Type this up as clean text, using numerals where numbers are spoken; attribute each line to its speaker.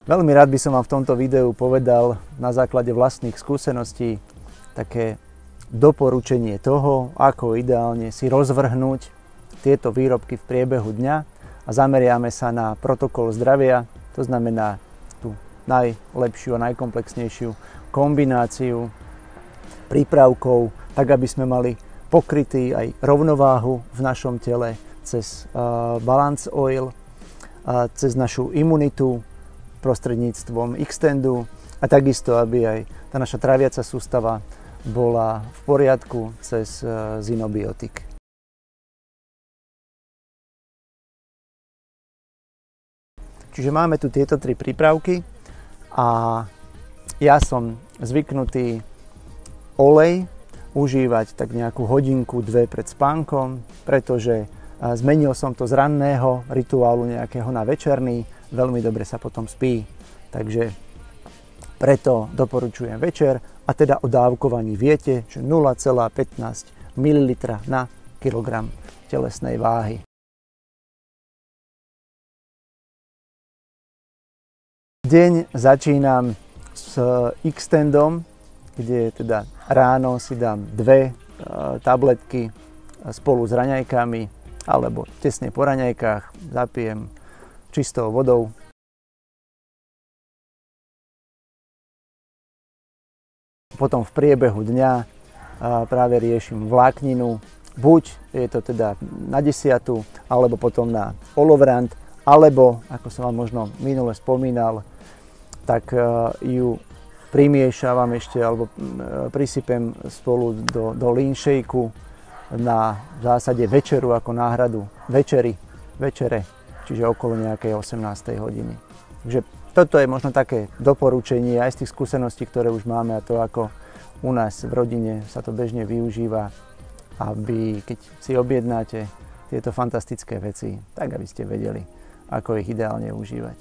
Speaker 1: Veľmi rád by som vám v tomto videu povedal na základe vlastných skúseností také doporučenie toho, ako ideálne si rozvrhnúť tieto výrobky v priebehu dňa a zameriame sa na protokol zdravia, to znamená tú najlepšiu a najkomplexnejšiu kombináciu prípravkov, tak aby sme mali pokrytý aj rovnováhu v našom tele cez Balance Oil, cez našu imunitu prostredníctvom Xtendu a takisto, aby aj tá naša tráviaca sústava bola v poriadku cez Zinobiotik. Čiže máme tu tieto tri prípravky a ja som zvyknutý olej užívať tak nejakú hodinku, dve pred spánkom, pretože zmenil som to z ranného rituálu nejakého na večerný, veľmi dobre sa potom spí. Takže preto doporučujem večer a teda o dávkovaní viete, že 0,15 ml na kilogram telesnej váhy. Deň začínam s Xtendom, kde teda ráno si dám dve tabletky spolu s raňajkami alebo tesne po raňajkách zapijem čistou vodou. Potom v priebehu dňa práve riešim vlákninu. Buď je to teda na 10, alebo potom na olovrant, alebo, ako som vám možno minule spomínal, tak ju primiešavam ešte, alebo prisypem spolu do lean shakeu na v zásade večeru ako náhradu večere, čiže okolo nejakej 18. hodiny. Takže toto je možno také doporučenie aj z tých skúseností, ktoré už máme a to, ako u nás v rodine sa to bežne využíva, aby keď si objednáte tieto fantastické veci, tak aby ste vedeli, ako ich ideálne užívať.